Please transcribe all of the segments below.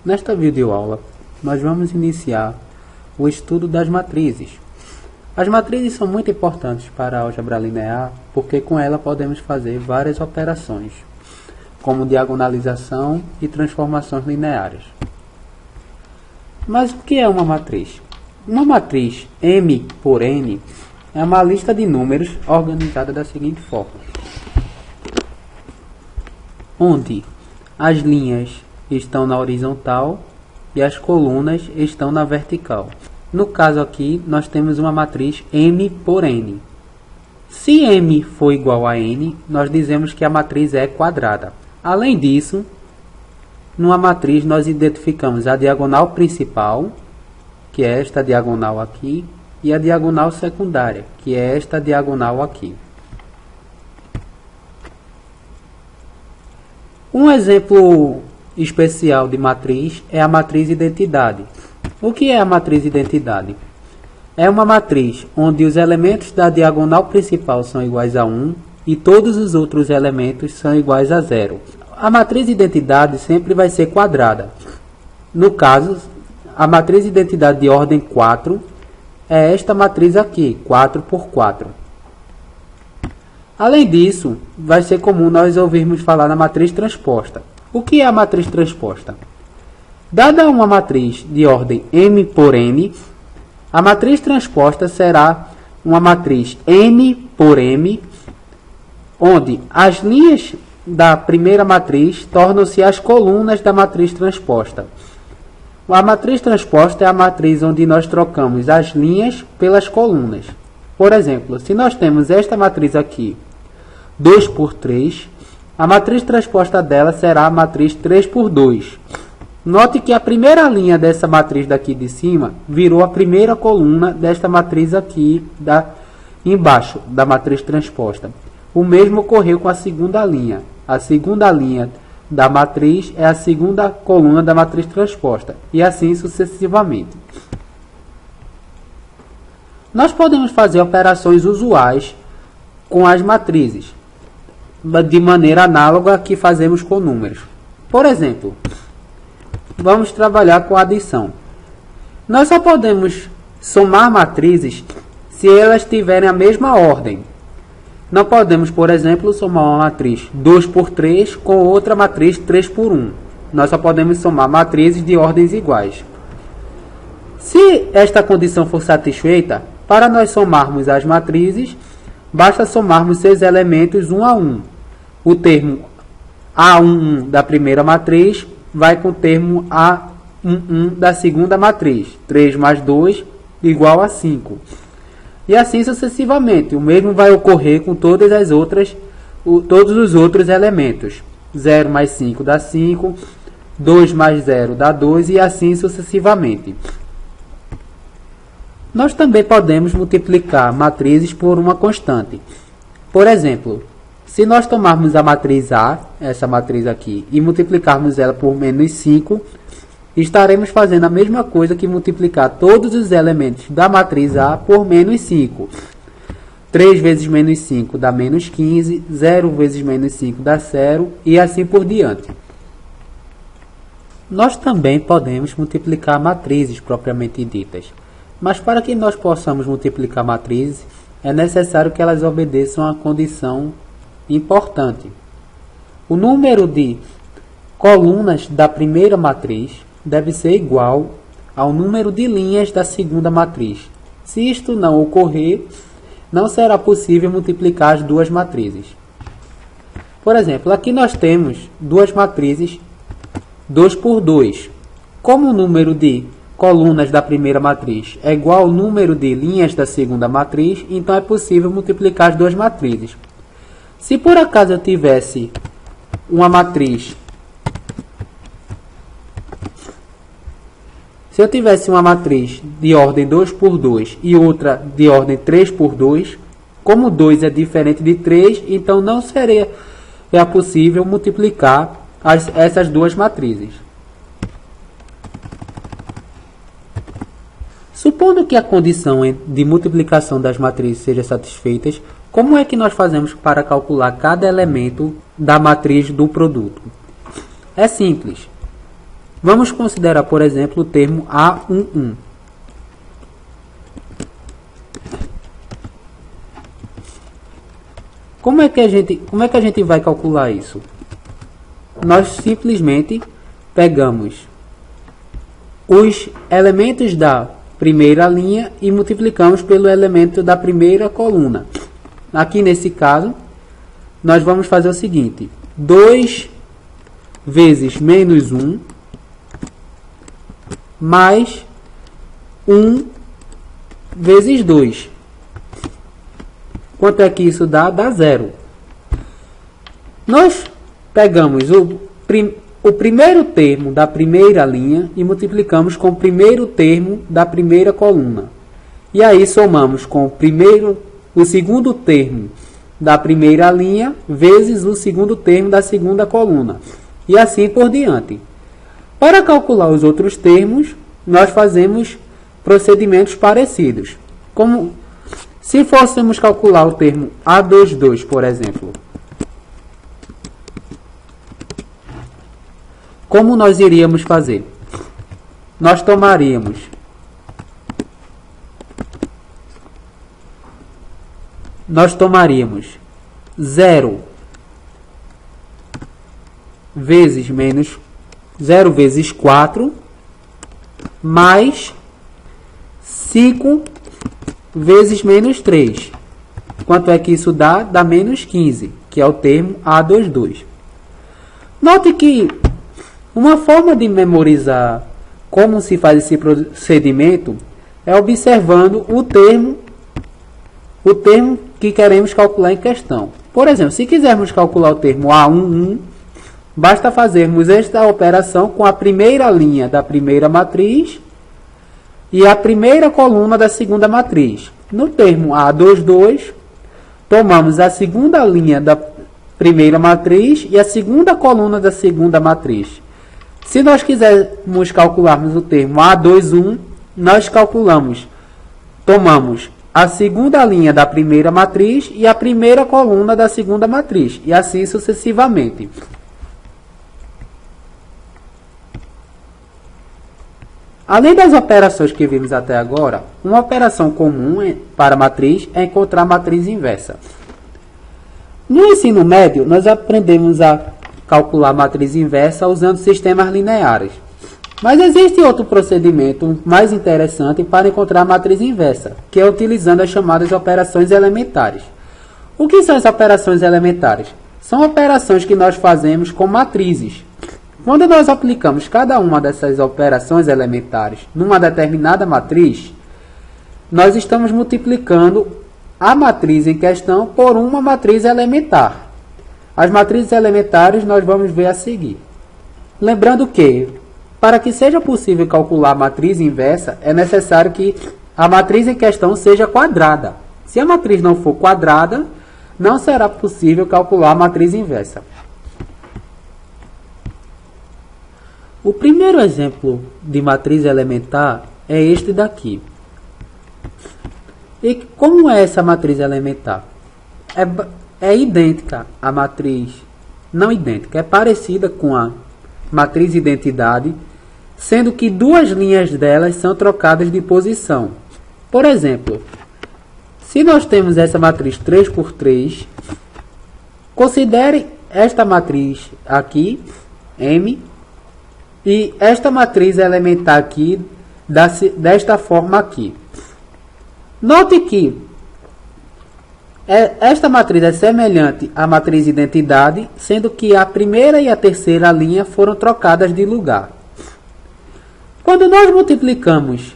Nesta videoaula, nós vamos iniciar o estudo das matrizes. As matrizes são muito importantes para a álgebra linear, porque com ela podemos fazer várias operações, como diagonalização e transformações lineares. Mas o que é uma matriz? Uma matriz M por N é uma lista de números organizada da seguinte forma, onde as linhas estão na horizontal e as colunas estão na vertical. No caso aqui, nós temos uma matriz M por N. Se M for igual a N, nós dizemos que a matriz é quadrada. Além disso, numa matriz nós identificamos a diagonal principal, que é esta diagonal aqui, e a diagonal secundária, que é esta diagonal aqui. Um exemplo especial de matriz é a matriz identidade. O que é a matriz identidade? É uma matriz onde os elementos da diagonal principal são iguais a 1 e todos os outros elementos são iguais a 0. A matriz identidade sempre vai ser quadrada. No caso, a matriz identidade de ordem 4 é esta matriz aqui, 4 por 4. Além disso, vai ser comum nós ouvirmos falar na matriz transposta. O que é a matriz transposta? Dada uma matriz de ordem M por N, a matriz transposta será uma matriz N por M, onde as linhas da primeira matriz tornam-se as colunas da matriz transposta. A matriz transposta é a matriz onde nós trocamos as linhas pelas colunas. Por exemplo, se nós temos esta matriz aqui, 2 por 3, a matriz transposta dela será a matriz 3 por 2. Note que a primeira linha dessa matriz daqui de cima virou a primeira coluna desta matriz aqui embaixo da matriz transposta. O mesmo ocorreu com a segunda linha. A segunda linha da matriz é a segunda coluna da matriz transposta, e assim sucessivamente. Nós podemos fazer operações usuais com as matrizes, de maneira análoga a que fazemos com números. Por exemplo, vamos trabalhar com a adição. Nós só podemos somar matrizes se elas tiverem a mesma ordem. Não podemos, por exemplo, somar uma matriz 2 por 3 com outra matriz 3 por 1. Nós só podemos somar matrizes de ordens iguais. Se esta condição for satisfeita, para nós somarmos as matrizes, basta somarmos seus elementos um a um. O termo A11 da primeira matriz vai com o termo A11 da segunda matriz. 3 mais 2 igual a 5. E assim sucessivamente. O mesmo vai ocorrer com todos os outros elementos. 0 mais 5 dá 5, 2 mais 0 dá 2 e assim sucessivamente. Nós também podemos multiplicar matrizes por uma constante. Por exemplo, se nós tomarmos a matriz A, essa matriz aqui, e multiplicarmos ela por menos 5, estaremos fazendo a mesma coisa que multiplicar todos os elementos da matriz A por menos 5. 3 vezes menos 5 dá menos 15, 0 vezes menos 5 dá 0 e assim por diante. Nós também podemos multiplicar matrizes propriamente ditas, mas para que nós possamos multiplicar matrizes, é necessário que elas obedeçam a condição importante. O número de colunas da primeira matriz deve ser igual ao número de linhas da segunda matriz. Se isto não ocorrer, não será possível multiplicar as duas matrizes. Por exemplo, aqui nós temos duas matrizes 2 por 2. Como o número de colunas da primeira matriz é igual ao número de linhas da segunda matriz, então é possível multiplicar as duas matrizes. Se por acaso eu tivesse uma matriz, se eu tivesse uma matriz de ordem 2 por 2 e outra de ordem 3 por 2, como 2 é diferente de 3, então não seria possível multiplicar essas duas matrizes. Supondo que a condição de multiplicação das matrizes seja satisfeita, como é que nós fazemos para calcular cada elemento da matriz do produto? É simples. Vamos considerar, por exemplo, o termo A11. Como é que a gente vai calcular isso? Nós simplesmente pegamos os elementos da primeira linha e multiplicamos pelo elemento da primeira coluna. Aqui nesse caso, nós vamos fazer o seguinte: 2 vezes menos 1 mais 1 vezes 2. Quanto é que isso dá? Dá 0. Nós pegamos o primeiro termo da primeira linha e multiplicamos com o primeiro termo da primeira coluna. E aí somamos com o segundo termo da primeira linha vezes o segundo termo da segunda coluna. E assim por diante. Para calcular os outros termos, nós fazemos procedimentos parecidos. Como se fôssemos calcular o termo A22, por exemplo. Como nós iríamos fazer? Nós tomaríamos nós tomaríamos 0 vezes menos 0 vezes 4 mais 5 vezes menos 3. Quanto é que isso dá? Dá menos 15, que é o termo A22. Note que uma forma de memorizar como se faz esse procedimento é observando o termo que queremos calcular em questão. Por exemplo, se quisermos calcular o termo A11, basta fazermos esta operação com a primeira linha da primeira matriz e a primeira coluna da segunda matriz. No termo A22, tomamos a segunda linha da primeira matriz e a segunda coluna da segunda matriz. Se nós quisermos calcularmos o termo A21, nós tomamos a segunda linha da primeira matriz e a primeira coluna da segunda matriz, e assim sucessivamente. Além das operações que vimos até agora, uma operação comum para matriz é encontrar a matriz inversa. No ensino médio, nós aprendemos a calcular a matriz inversa usando sistemas lineares. Mas existe outro procedimento mais interessante para encontrar a matriz inversa, que é utilizando as chamadas operações elementares. O que são as operações elementares? São operações que nós fazemos com matrizes. Quando nós aplicamos cada uma dessas operações elementares numa determinada matriz, nós estamos multiplicando a matriz em questão por uma matriz elementar. As matrizes elementares nós vamos ver a seguir. Lembrando que, para que seja possível calcular a matriz inversa, é necessário que a matriz em questão seja quadrada. Se a matriz não for quadrada, não será possível calcular a matriz inversa. O primeiro exemplo de matriz elementar é este daqui. E como é essa matriz elementar? É idêntica à matriz, não idêntica, é parecida com a matriz identidade, sendo que duas linhas delas são trocadas de posição. Por exemplo, se nós temos essa matriz 3 por 3, considere esta matriz aqui, M, e esta matriz elementar aqui, desta forma aqui. Note que esta matriz é semelhante à matriz identidade, sendo que a primeira e a terceira linha foram trocadas de lugar. Quando nós multiplicamos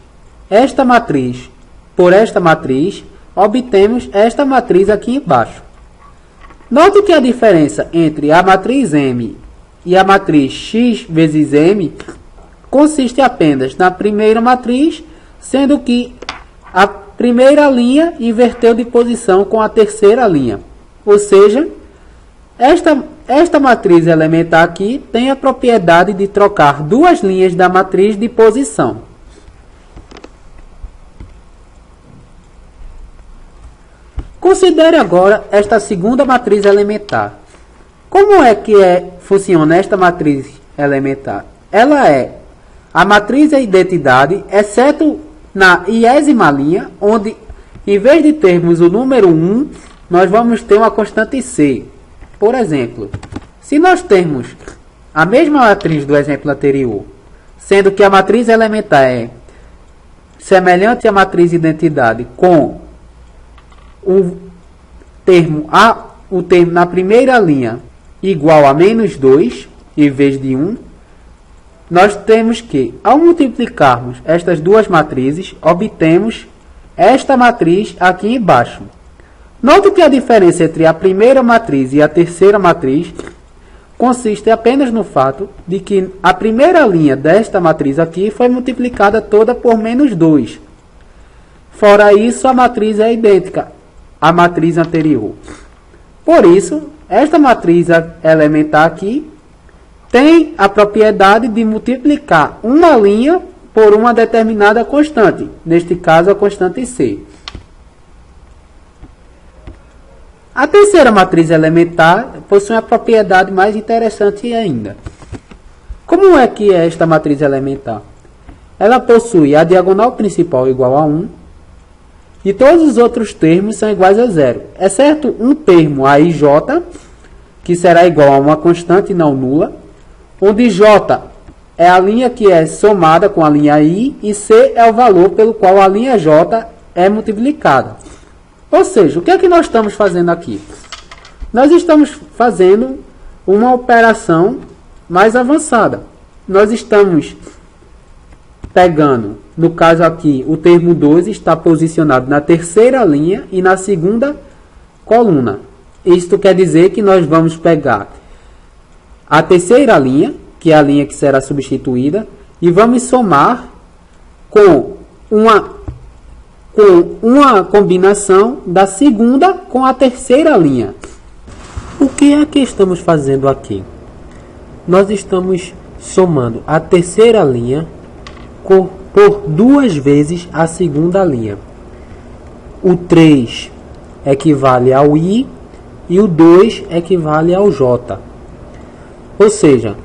esta matriz por esta matriz, obtemos esta matriz aqui embaixo. Note que a diferença entre a matriz M e a matriz X vezes M consiste apenas na primeira matriz, sendo que a primeira linha inverteu de posição com a terceira linha. Ou seja, esta matriz elementar aqui tem a propriedade de trocar duas linhas da matriz de posição. Considere agora esta segunda matriz elementar. Como é que funciona esta matriz elementar? Ela é a matriz é identidade, exceto na iésima linha, onde em vez de termos o número 1, nós vamos ter uma constante C. Por exemplo, se nós temos a mesma matriz do exemplo anterior, sendo que a matriz elementar é semelhante à matriz identidade com o termo na primeira linha igual a menos 2 em vez de 1, nós temos que, ao multiplicarmos estas duas matrizes, obtemos esta matriz aqui embaixo. Note que a diferença entre a primeira matriz e a terceira matriz consiste apenas no fato de que a primeira linha desta matriz aqui foi multiplicada toda por menos 2. Fora isso, a matriz é idêntica à matriz anterior. Por isso, esta matriz elementar aqui tem a propriedade de multiplicar uma linha por uma determinada constante, neste caso a constante C. A terceira matriz elementar possui uma propriedade mais interessante ainda. Como é que é esta matriz elementar? Ela possui a diagonal principal igual a 1 e todos os outros termos são iguais a 0, exceto um termo, a ij, que será igual a uma constante não nula, onde j é a linha que é somada com a linha i e c é o valor pelo qual a linha j é multiplicada. Ou seja, o que é que nós estamos fazendo aqui? Nós estamos fazendo uma operação mais avançada. Nós estamos pegando, no caso aqui, o termo 2 está posicionado na terceira linha e na segunda coluna. Isto quer dizer que nós vamos pegar a terceira linha, que é a linha que será substituída, e vamos somar com uma combinação da segunda com a terceira linha. O que é que estamos fazendo aqui? Nós estamos somando a terceira linha por duas vezes a segunda linha. O 3 equivale ao i e o 2 equivale ao j. Ou seja,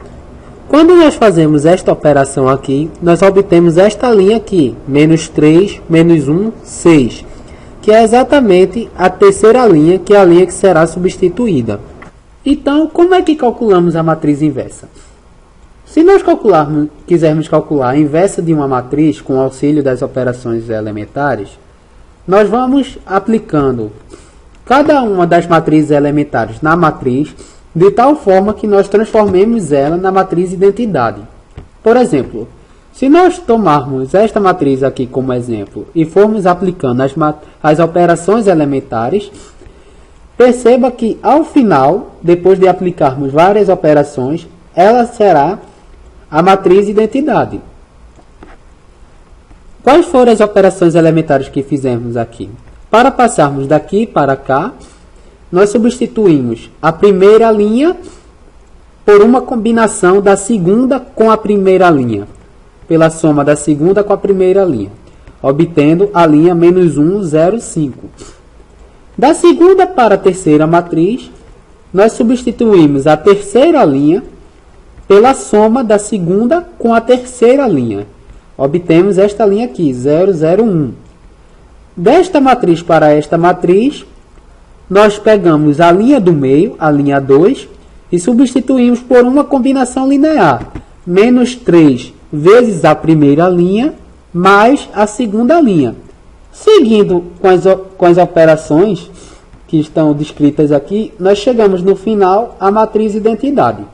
quando nós fazemos esta operação aqui, nós obtemos esta linha aqui, menos 3, menos 1, 6, que é exatamente a terceira linha, que é a linha que será substituída. Então, como é que calculamos a matriz inversa? Se nós quisermos calcular a inversa de uma matriz com auxílio das operações elementares, nós vamos aplicando cada uma das matrizes elementares na matriz, de tal forma que nós transformemos ela na matriz identidade. Por exemplo, se nós tomarmos esta matriz aqui como exemplo e formos aplicando as operações elementares, perceba que ao final, depois de aplicarmos várias operações, ela será a matriz identidade. Quais foram as operações elementares que fizemos aqui? Para passarmos daqui para cá, nós substituímos a primeira linha por uma combinação da segunda com a primeira linha, pela soma da segunda com a primeira linha, obtendo a linha menos 1, 0, 5. Da segunda para a terceira matriz, nós substituímos a terceira linha pela soma da segunda com a terceira linha. Obtemos esta linha aqui, 0, 0, 1. Desta matriz para esta matriz, nós pegamos a linha do meio, a linha 2, e substituímos por uma combinação linear. Menos 3 vezes a primeira linha, mais a segunda linha. Seguindo com as operações que estão descritas aqui, nós chegamos no final à matriz identidade.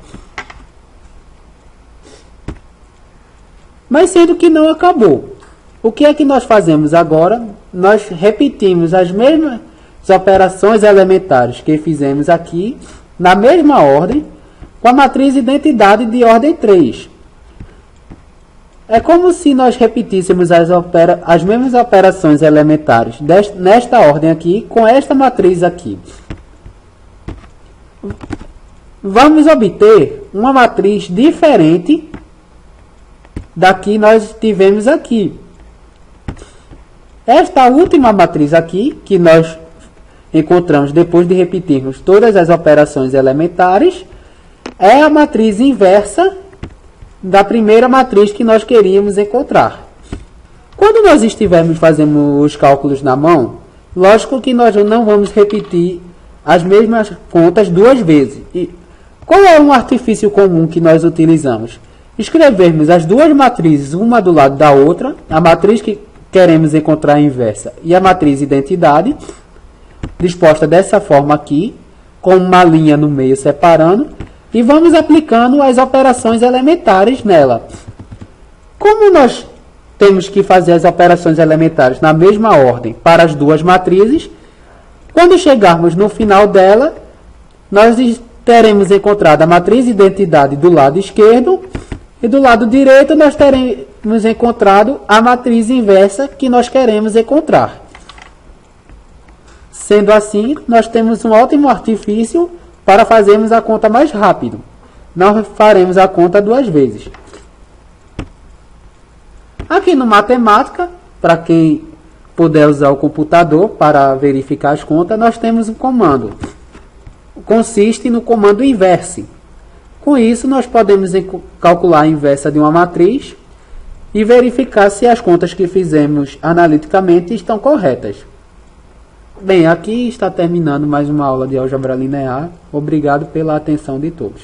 Mas sendo que não acabou. O que é que nós fazemos agora? Nós repetimos as mesmas operações elementares que fizemos aqui, na mesma ordem, com a matriz identidade de ordem 3. É como se nós repetíssemos as mesmas operações elementares nesta ordem aqui, com esta matriz aqui. Vamos obter uma matriz diferente da que nós tivemos aqui. Esta última matriz aqui, que nós encontramos depois de repetirmos todas as operações elementares, é a matriz inversa da primeira matriz que nós queríamos encontrar. Quando nós estivermos fazendo os cálculos na mão, lógico que nós não vamos repetir as mesmas contas duas vezes. E qual é um artifício comum que nós utilizamos? Escrevermos as duas matrizes uma do lado da outra, a matriz que queremos encontrar inversa e a matriz identidade, disposta dessa forma aqui, com uma linha no meio separando, e vamos aplicando as operações elementares nela. Como nós temos que fazer as operações elementares na mesma ordem para as duas matrizes, quando chegarmos no final dela, nós teremos encontrado a matriz identidade do lado esquerdo e do lado direito nós teremos encontrado a matriz inversa que nós queremos encontrar. Sendo assim, nós temos um ótimo artifício para fazermos a conta mais rápido. Não faremos a conta duas vezes. Aqui no Matemática, para quem puder usar o computador para verificar as contas, nós temos um comando. Consiste no comando inverse. Com isso, nós podemos calcular a inversa de uma matriz e verificar se as contas que fizemos analiticamente estão corretas. Bem, aqui está terminando mais uma aula de álgebra linear. Obrigado pela atenção de todos.